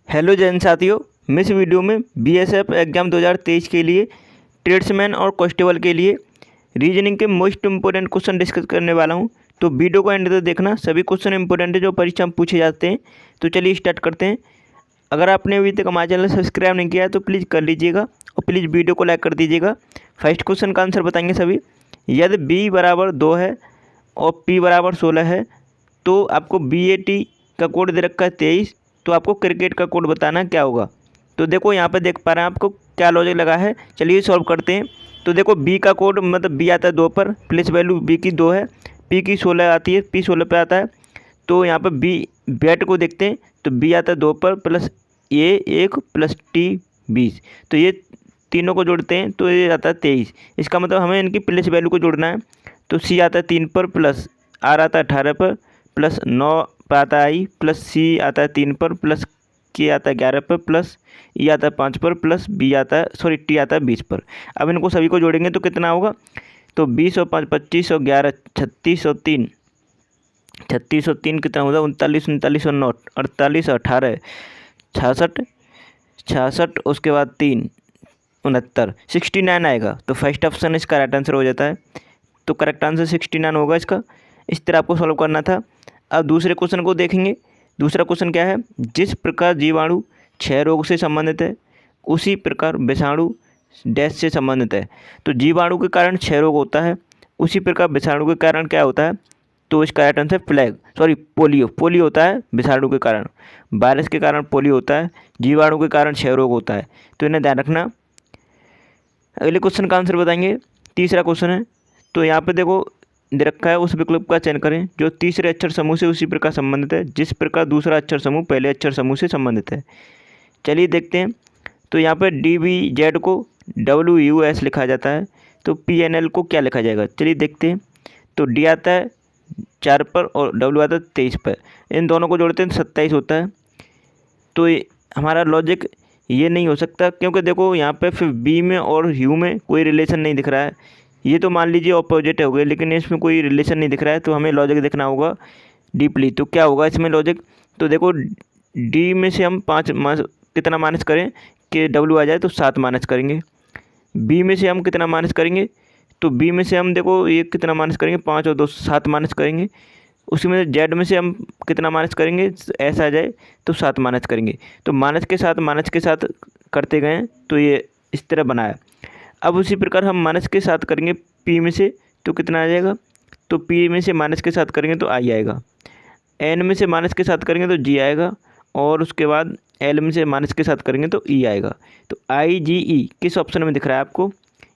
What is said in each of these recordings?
Hello Jain साथियों, मैं इस वीडियो में बीएसएफ एग्ज़ाम 2023 के लिए ट्रेड्समैन और कांस्टेबल के लिए रीजनिंग के मोस्ट इंपॉर्टेंट क्वेश्चन डिस्कस करने वाला हूं। तो वीडियो को एंड तक देखना, सभी क्वेश्चन इंपॉर्टेंट है जो परीक्षा में पूछे जाते हैं। तो चलिए स्टार्ट करते हैं। अगर आपने अभी तक हमारे चैनल सब्सक्राइब नहीं किया है तो प्लीज़ कर लीजिएगा और प्लीज़ वीडियो को लाइक कर दीजिएगा। फर्स्ट क्वेश्चन का आंसर बताएंगे सभी। यदि बी बराबर 2 है और पी बराबर 16 है तो आपको BAT का कोड दे रखा है 23, तो आपको क्रिकेट का कोड बताना क्या होगा। तो देखो यहाँ पे देख पा रहे हैं आपको क्या लॉजिक लगा है। चलिए सॉल्व करते हैं। तो देखो बी का कोड मतलब बी आता है 2 पर, प्लेस वैल्यू बी की 2 है, पी की 16 आती है, पी 16 पे आता है। तो यहाँ पर बी बैट को देखते हैं तो बी आता है 2 पर प्लस ए 1 प्लस टी 20। तो ये तीनों को जोड़ते हैं तो ये आता है 23। इसका मतलब हमें इनकी प्लेस वैल्यू को जोड़ना है। तो सी आता है 3 पर प्लस आर आता है 18 पर प्लस 9 पर आता है आई प्लस सी आता है 3 पर प्लस के आता है 11 पर प्लस ई आता है 5 पर प्लस बी आता है टी आता है 20 पर। अब इनको सभी को जोड़ेंगे तो कितना होगा। तो 20 और 5 25 और 11 36 और 3 कितना होगा 39 39 और 9 48 18 66 66 उसके बाद 3 69 69 आएगा। तो फर्स्ट ऑप्शन इसका राइट आंसर हो जाता है। तो करेक्ट आंसर 69 होगा इसका। इस तरह आपको सॉल्व करना था। अब दूसरे क्वेश्चन को देखेंगे। दूसरा क्वेश्चन क्या है। जिस प्रकार जीवाणु क्षय रोग से संबंधित है उसी प्रकार विषाणु डैश से संबंधित है। तो जीवाणु के कारण क्षय रोग होता है, उसी प्रकार विषाणु के कारण क्या होता है। तो इसका राइट आंसर पोलियो होता है विषाणु के कारण, वायरस के कारण पोलियो होता है, जीवाणु के कारण क्षय रोग होता है। तो इन्हें ध्यान रखना। अगले क्वेश्चन का आंसर बताएंगे। तीसरा क्वेश्चन है। तो यहाँ पे देखो दे रखा है उस विकल्प का चयन करें जो तीसरे अक्षर समूह से उसी प्रकार संबंधित है जिस प्रकार दूसरा अक्षर समूह पहले अक्षर समूह से संबंधित है। चलिए देखते हैं। तो यहाँ पर DBZ को WUS लिखा जाता है, तो PNL को क्या लिखा जाएगा। चलिए देखते हैं। तो D आता है 4 पर और W आता है 23 पर, इन दोनों को जोड़ते हैं 27 होता है। तो हमारा लॉजिक ये नहीं हो सकता क्योंकि देखो यहाँ पे फिर बी में और यू में कोई रिलेशन नहीं दिख रहा है। ये तो मान लीजिए ऑपोजिट हो गए लेकिन इसमें कोई रिलेशन नहीं दिख रहा है। तो हमें लॉजिक देखना होगा डीपली। तो क्या होगा इसमें लॉजिक। तो देखो डी में से हम 5 कितना माइनस करें कि डब्ल्यू आ जाए तो 7 माइनस करेंगे। बी में से हम कितना माइनस करेंगे। तो बी में से हम देखो ये कितना माइनस करेंगे 5 और 2 7 माइनस करेंगे। उसी में जेड में से हम कितना माइनस करेंगे ऐसा आ जाए तो 7 माइनस करेंगे। तो माइनस के साथ करते गए तो ये इस तरह बनाया। अब उसी प्रकार हम माइनस के साथ करेंगे पी में से तो कितना आ जाएगा। तो पी में से माइनस के साथ करेंगे तो आई आएगा। एन में से माइनस के साथ करेंगे तो जी आएगा और उसके बाद एल में से माइनस के साथ करेंगे तो ई आएगा। तो IGE किस ऑप्शन में दिख रहा है आपको।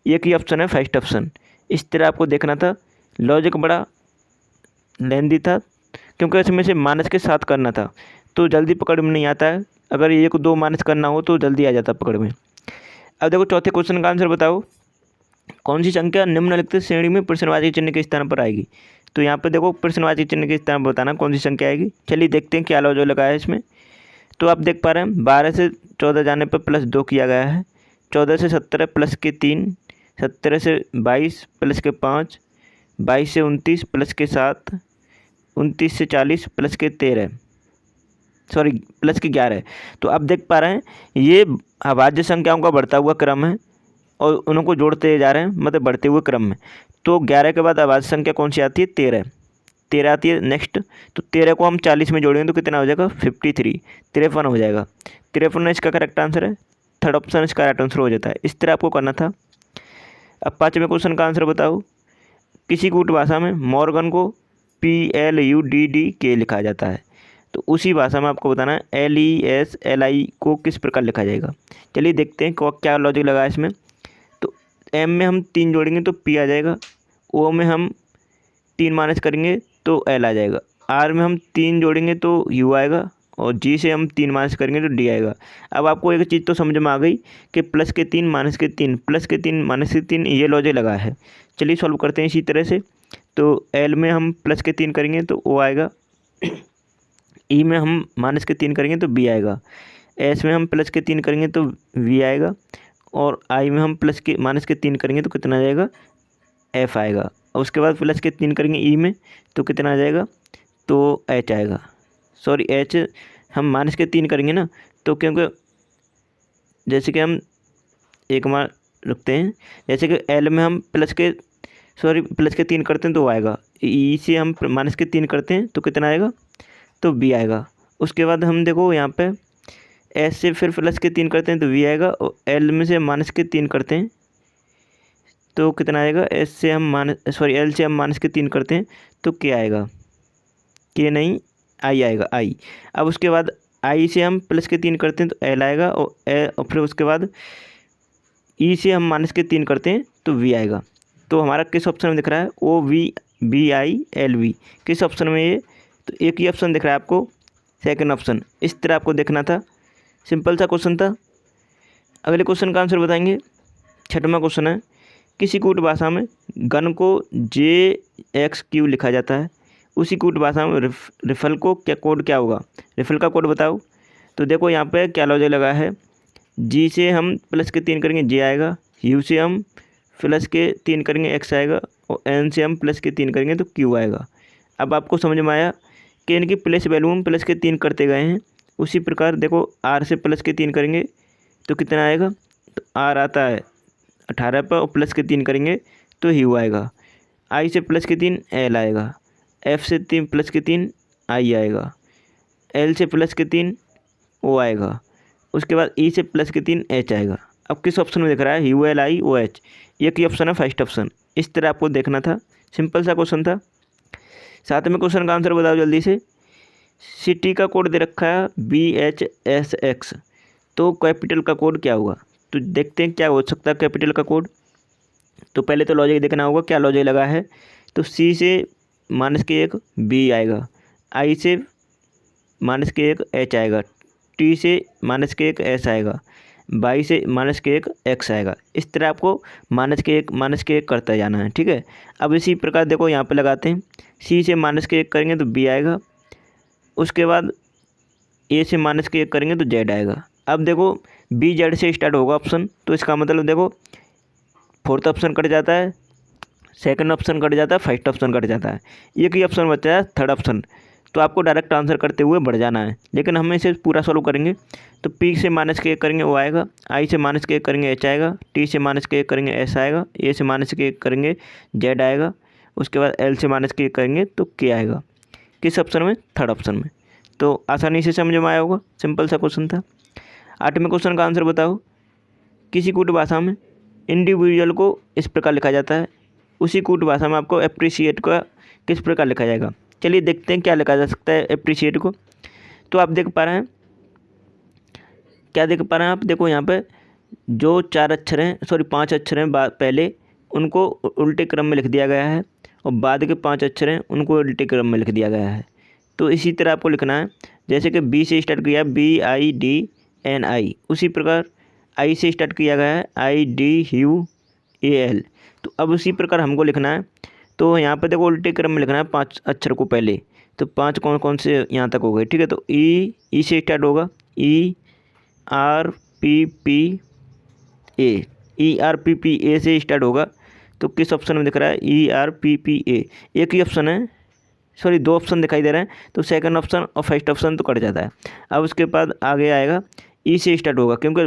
एक ही ऑप्शन है फर्स्ट ऑप्शन। इस तरह आपको देखना था। लॉजिक बड़ा लेंदी था क्योंकि इसमें से माइनस के साथ करना था तो जल्दी पकड़ में नहीं आता है। अगर 1 2 माइनस करना हो तो जल्दी आ जाता पकड़ में। अब देखो चौथे क्वेश्चन का आंसर बताओ। कौन सी संख्या निम्नलिखित श्रेणी में प्रश्नवाची चिन्ह के स्थान पर आएगी। तो यहाँ पे देखो प्रश्नवाची चिन्ह के स्थान पर बताना कौन सी संख्या आएगी। चलिए देखते हैं क्या लॉजिक लगा है इसमें। तो आप देख पा रहे हैं 12 से 14 जाने पर प्लस 2 किया गया है, 14 से 17 प्लस के 3, 17 से 22 प्लस के 5, 22 से 29 प्लस के 7, 29 से 40 प्लस के 13 प्लस के 11। तो आप देख पा रहे हैं ये अभाज्य संख्याओं का बढ़ता हुआ क्रम है और उनको जोड़ते जा रहे हैं मतलब बढ़ते हुए क्रम में। तो 11 के बाद अभाज्य संख्या कौन सी आती है 13 आती है नेक्स्ट। तो 13 को हम 40 में जोड़ेंगे तो कितना हो जाएगा 53 53 हो जाएगा। 53 इसका करेक्ट आंसर है। थर्ड ऑप्शन इसका राइट आंसर हो जाता है। इस तरह आपको करना था। अब 5वें क्वेश्चन का आंसर बताओ। किसी कूट भाषा में मॉर्गन को PLUDDK लिखा जाता है, तो उसी भाषा में आपको बताना है LESLI को किस प्रकार लिखा जाएगा। चलिए देखते हैं क्या लॉजिक लगा है इसमें। तो M में हम 3 जोड़ेंगे तो P आ जाएगा, O में हम 3 माइनस करेंगे तो L आ जाएगा, R में हम 3 जोड़ेंगे तो U आएगा और G से हम 3 माइनस करेंगे तो D आएगा। अब आपको एक चीज़ तो समझ में आ गई कि प्लस के 3 माइनस के 3 प्लस के 3 माइनस के 3 ये लॉजिक लगा है। चलिए सॉल्व करते हैं इसी तरह से। तो L में हम प्लस के 3 करेंगे तो O आएगा, ई में हम माइनस के 3 करेंगे तो बी आएगा, एस में हम प्लस के 3 करेंगे तो वी आएगा और आई में हम माइनस के 3 करेंगे तो कितना आ जाएगा एफ आएगा। और उसके बाद प्लस के 3 करेंगे ई में तो कितना आ जाएगा तो एच आएगा। एच हम माइनस के 3 करेंगे ना, तो क्योंकि जैसे कि हम एक मान रखते हैं, जैसे कि एल में हम प्लस के 3 करते हैं तो आएगा, ई से हम माइनस के 3 करते हैं तो कितना आएगा, तो बी आएगा। उसके बाद हम देखो यहाँ पे एस से फिर प्लस के 3 करते हैं तो वी आएगा, और एल में से माइनस के 3 करते हैं तो कितना आएगा, एल से हम माइनस के 3 करते हैं तो क्या आएगा, के नहीं आई आएगा, आई। अब उसके बाद आई से हम प्लस के 3 करते हैं तो एल आएगा, और फिर उसके बाद ई से हम माइनस के 3 करते हैं तो वी आएगा। तो हमारा किस ऑप्शन में दिख रहा है, O V B I L V, किस ऑप्शन में ये, तो एक ही ऑप्शन दिख रहा है आपको, सेकंड ऑप्शन। इस तरह आपको देखना था, सिंपल सा क्वेश्चन था। अगले क्वेश्चन का आंसर बताएंगे। 6वां क्वेश्चन है, किसी कूट भाषा में घन को JX लिखा जाता है, उसी कूट भाषा में रिफल को क्या कोड क्या होगा, रिफल का कोड बताओ। तो देखो यहाँ पे क्या लॉजिक लगा है, जी से हम प्लस के 3 करेंगे जे आएगा, यू से हम प्लस के 3 करेंगे एक्स आएगा, और एन से हम प्लस के 3 करेंगे तो क्यू आएगा। अब आपको समझ में आया कि इनकी प्लस वैल्यू हम प्लस के 3 करते गए हैं। उसी प्रकार देखो आर से प्लस के 3 करेंगे तो कितना आएगा, तो आर आता है 18 पर, और प्लस के 3 करेंगे तो यू आएगा। आई से प्लस के 3 एल आएगा, एफ से 3 प्लस के 3 आई आएगा, एल से प्लस के 3 ओ आएगा, उसके बाद ई से प्लस के 3 एच आएगा। अब किस ऑप्शन में दिख रहा है, U L I O H, एक ही ऑप्शन है फर्स्ट ऑप्शन। इस तरह आपको देखना था, सिंपल सा क्वेश्चन था। 7वें क्वेश्चन का आंसर बताओ जल्दी से। सिटी का कोड दे रखा है BHSX, तो कैपिटल का कोड क्या होगा, तो देखते हैं क्या हो सकता है कैपिटल का कोड। तो पहले तो लॉजिक देखना होगा क्या लॉजिक लगा है। तो सी से माइनस के 1 बी आएगा, आई से माइनस के 1 एच आएगा, टी से माइनस के 1 एस आएगा, बाई से माइनस के 1 एक्स आएगा। इस तरह आपको माइनस के 1 करता जाना है, ठीक है। अब इसी प्रकार देखो यहाँ पे लगाते हैं, सी से माइनस के 1 करेंगे तो बी आएगा, उसके बाद ए से माइनस के 1 करेंगे तो जेड आएगा। अब देखो बी जेड से स्टार्ट होगा ऑप्शन, तो इसका मतलब देखो फोर्थ ऑप्शन कट जाता है, सेकंड ऑप्शन कट जाता है, फर्स्ट ऑप्शन कट जाता है, एक ही ऑप्शन बचा है थर्ड ऑप्शन। तो आपको डायरेक्ट आंसर करते हुए बढ़ जाना है, लेकिन हम इसे पूरा सॉल्व करेंगे। तो पी से माइनस के 1 करेंगे ओ आएगा, आई से माइनस के 1 करेंगे एच आएगा, टी से माइनस के 1 करेंगे एस आएगा, ए से माइनस के 1 करेंगे जेड आएगा, उसके बाद एल से माइनस के 1 करेंगे तो के आएगा। किस ऑप्शन में, थर्ड ऑप्शन में। तो आसानी से समझ में आया होगा, सिंपल सा क्वेश्चन था। 8वें क्वेश्चन का आंसर बताओ। किसी कूट भाषा में इंडिविजुअल को इस प्रकार लिखा जाता है, उसी कूट भाषा में आपको अप्रिशिएट का किस प्रकार लिखा जाएगा। चलिए देखते हैं क्या लिखा जा सकता है अप्रिशिएट को। तो आप देख पा रहे हैं, क्या देख पा रहे हैं आप, देखो यहाँ पे जो 5 अक्षर हैं पहले उनको उल्टे क्रम में लिख दिया गया है, और बाद के 5 अक्षर हैं उनको उल्टे क्रम में लिख दिया गया है। तो इसी तरह आपको लिखना है, जैसे कि बी से स्टार्ट किया BIDNI, उसी प्रकार आई से स्टार्ट किया गया है IDUAL। तो अब उसी प्रकार हमको लिखना है। तो यहाँ पे देखो उल्टे क्रम में लिखना है 5 अक्षर को पहले। तो 5 कौन कौन से यहाँ तक हो गए, ठीक है। तो ई से स्टार्ट होगा ERPPA से स्टार्ट होगा। तो किस ऑप्शन में दिख रहा है, ERPPA, एक ही ऑप्शन है, 2 ऑप्शन दिखाई दे रहे हैं। तो सेकंड ऑप्शन और फर्स्ट ऑप्शन तो कट जाता है। अब उसके बाद आगे आएगा ई से स्टार्ट होगा, क्योंकि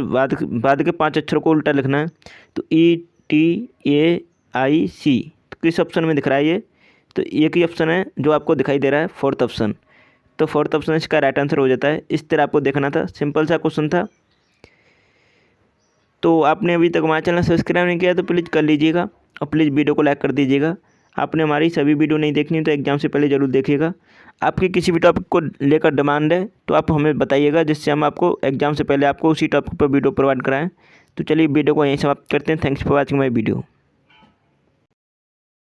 बाद के 5 अक्षरों को उल्टा लिखना है। तो ETAIC, तो किस ऑप्शन में दिख रहा है ये, तो एक ही ऑप्शन है जो आपको दिखाई दे रहा है, फोर्थ ऑप्शन। तो फोर्थ ऑप्शन इसका राइट आंसर हो जाता है। इस तरह आपको देखना था, सिंपल सा क्वेश्चन था। तो आपने अभी तक हमारा चैनल सब्सक्राइब नहीं किया तो प्लीज़ कर लीजिएगा, और प्लीज़ वीडियो को लाइक कर दीजिएगा। आपने हमारी सभी वीडियो नहीं देखनी तो एग्जाम से पहले ज़रूर देखिएगा। आपकी किसी भी टॉपिक को लेकर डिमांड है तो आप हमें बताइएगा, जिससे हम आपको एग्जाम से पहले आपको उसी टॉपिक पर वीडियो प्रोवाइड कराएं। तो चलिए वीडियो को यहीं समाप्त करते हैं। Thanks for watching my video.